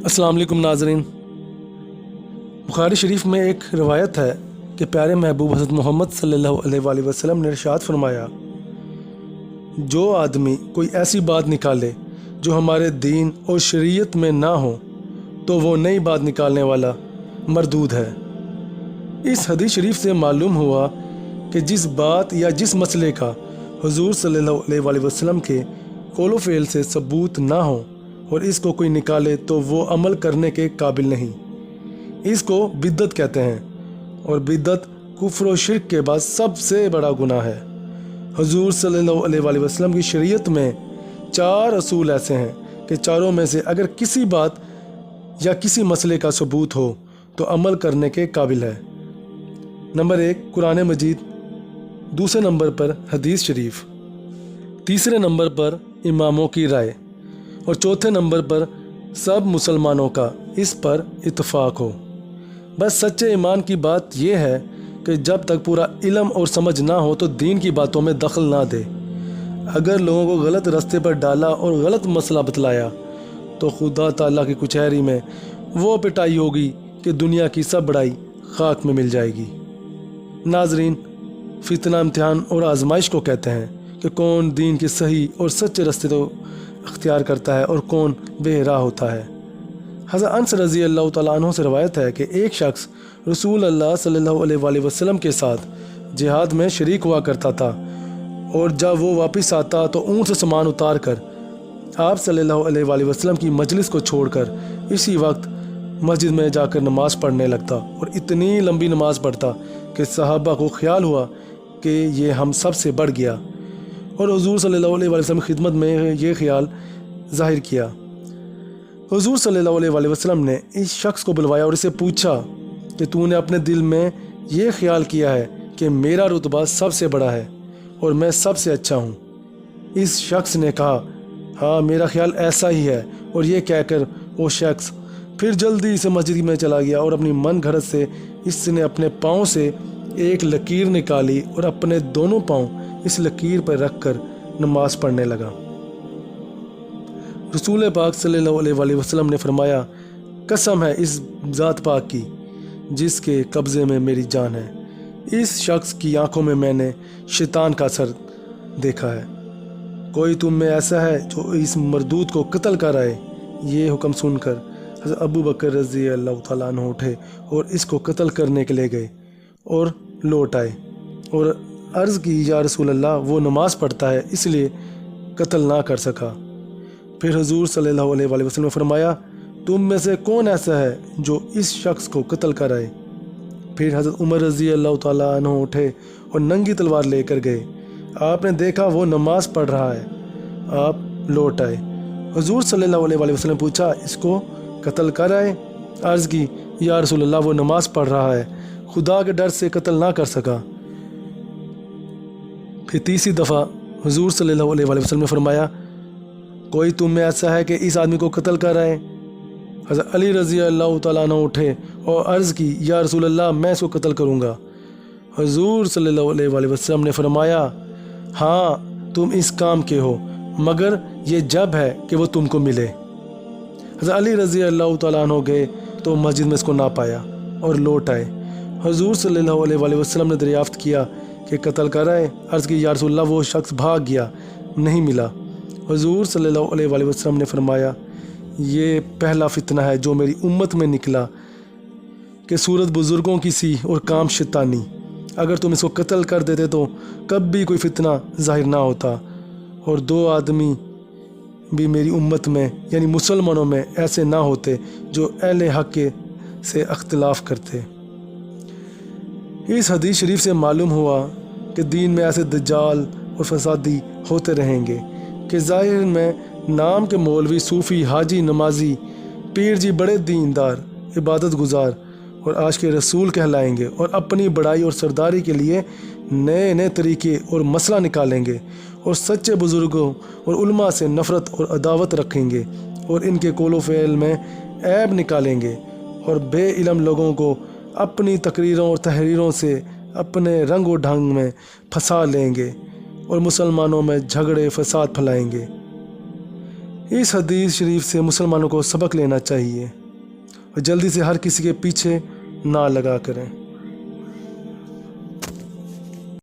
अस्सलाम वालेकुम नाज़रीन। बुखारी शरीफ में एक रवायत है कि प्यारे महबूब हज़रत मोहम्मद सल्लल्लाहु अलैहि वसल्लम ने इरशाद फरमाया, जो आदमी कोई ऐसी बात निकाले जो हमारे दीन और शरीयत में ना हो तो वो नई बात निकालने वाला मरदूद है। इस हदीस शरीफ से मालूम हुआ कि जिस बात या जिस मसले का हुजूर सल्लल्लाहु अलैहि वसल्लम के कौलो फ़ेल से सबूत ना हो और इसको कोई निकाले तो वो अमल करने के काबिल नहीं। इसको बिद्दत कहते हैं और बिद्दत कुफ्र और शिर्क के बाद सबसे बड़ा गुनाह है। हुजूर सल्लल्लाहु अलैहि वसल्लम की शरीयत में 4 असूल ऐसे हैं कि चारों में से अगर किसी बात या किसी मसले का सबूत हो तो अमल करने के काबिल है। नंबर 1 कुरान मजीद, दूसरे नंबर पर हदीस शरीफ, तीसरे नंबर पर इमामों की राय और चौथे नंबर पर सब मुसलमानों का इस पर इत्फाक हो। बस सच्चे ईमान की बात यह है कि जब तक पूरा इल्म और समझ ना हो तो दीन की बातों में दखल ना दे। अगर लोगों को गलत रास्ते पर डाला और गलत मसला बतलाया तो खुदा ताला की कचहरी में वो पिटाई होगी कि दुनिया की सब बड़ाई खाक में मिल जाएगी। नाजरीन, फितना, इम्तिहान और आजमाइश को कहते हैं कि कौन दीन के सही और सच्चे रास्ते तो अख्तियार करता है और कौन बेराह होता है। हज़रत अनस रज़ी अल्लाह तआला अन्हु से रवायत है कि एक शख्स रसूल अल्लाह सल्लल्लाहु अलैहि वसल्लम के साथ जिहाद में शरीक हुआ करता था और जब वो वापस आता तो ऊँट से सामान उतार कर आप सल्लल्लाहु अलैहि वसल्लम की मजलिस को छोड़कर इसी वक्त मस्जिद में जाकर नमाज़ पढ़ने लगता और इतनी लंबी नमाज़ पढ़ता कि सहाबा को ख्याल हुआ कि ये हम सब से बढ़ गया और हुजूर सल्लल्लाहु अलैहि वसल्लम की खिदमत में ये ख्याल ज़ाहिर किया। हुजूर सल्लल्लाहु अलैहि वसल्लम ने इस शख्स को बुलवाया और इससे पूछा कि तूने अपने दिल में ये ख्याल किया है कि मेरा रुतबा सबसे बड़ा है और मैं सबसे अच्छा हूँ? इस शख्स ने कहा, हाँ मेरा ख्याल ऐसा ही है। और ये कहकर वो शख्स फिर जल्दी से मस्जिद में चला गया और अपनी मन घरत से इसने अपने पाँव से एक लकीर निकाली और अपने दोनों पाँव इस लकीर पर रख कर नमाज पढ़ने लगा। रसूल पाक सल्लल्लाहु अलैहि वसल्लम ने फरमाया, कसम है इस ज़ात पाक की जिसके कब्ज़े में मेरी जान है, इस शख्स की आंखों में मैंने शैतान का असर देखा है। कोई तुम में ऐसा है जो इस मरदूद को कत्ल कर आए? ये हुक्म सुनकर हज़रत अबू बकर रज़ी अल्लाह तआला अन्हु उठे और इसको कत्ल करने के लिए गए और लौट आए और अर्ज़ की, या रसूल अल्लाह वो नमाज़ पढ़ता है इसलिए कत्ल ना कर सका। फिर हुजूर सल्लल्लाहु अलैहि वसल्लम ने फरमाया, तुम में से कौन ऐसा है जो इस शख्स को कत्ल कर आए? फिर हज़रत उमर रज़ी अल्लाह तआला अन्हु उठे और नंगी तलवार लेकर गए। आपने देखा वो नमाज़ पढ़ रहा है, आप लौट आए। हुजूर सल्लल्लाहु अलैहि वसल्लम ने पूछा, इसको कत्ल कर आए? अर्ज़ की, या रसूल अल्लाह वो नमाज़ पढ़ रहा है, खुदा के डर से कत्ल ना कर सका। फिर तीसरी दफ़ा हुजूर सल्लल्लाहु अलैहि वसल्लम ने फरमाया, कोई तुम में ऐसा है कि इस आदमी को कत्ल कर आए? हज़रत अली रज़ी अल्लाह तआला अन्हु उठे और अर्ज़ की, या रसूल अल्लाह मैं इसको कत्ल करूँगा। हुजूर सल्लल्लाहु अलैहि वसल्लम ने फरमाया, हाँ तुम इस काम के हो, मगर ये जब है कि वो तुमको मिले। हज़रत अली रज़ी अल्लाह तआला अन्हु गए तो मस्जिद में इसको ना पाया और लौट आए। हुजूर सल्लल्लाहु अलैहि वसल्लम ने दरियाफ़्त किया कि कत्ल कर आए? अर्ज़ की, या रसूल अल्लाह वो शख्स भाग गया, नहीं मिला। हुजूर सल्लल्लाहु अलैहि वसल्लम ने फरमाया, ये पहला फितना है जो मेरी उम्मत में निकला कि सूरत बुज़ुर्गों की सी और काम शैतानी। अगर तुम इसको कत्ल कर देते तो कभी कोई फितना ज़ाहिर ना होता और 2 आदमी भी मेरी उम्मत में यानी मुसलमानों में ऐसे ना होते जो अहले हक़ के से अख्तिलाफ़ करते। इस हदीस शरीफ से मालूम हुआ कि दीन में ऐसे दज्जाल और फसादी होते रहेंगे कि ज़ाहिर में नाम के मौलवी, सूफ़ी, हाजी, नमाजी, पीर जी बड़े दीनदार, इबादत गुजार और आशिक़ रसूल कहलाएंगे और अपनी बड़ाई और सरदारी के लिए नए नए तरीके और मसला निकालेंगे और सच्चे बुज़ुर्गों और उलमा से नफ़रत और अदावत रखेंगे और इनके कौलो फ़ेल में ऐब निकालेंगे और बेइल्म लोगों को अपनी तकरीरों और तहरीरों से अपने रंग और ढंग में फंसा लेंगे और मुसलमानों में झगड़े फसाद फैलाएंगे। اس حدیث شریف سے مسلمانوں کو سبق لینا چاہیے اور جلدی سے ہر کسی کے پیچھے نہ لگا کریں۔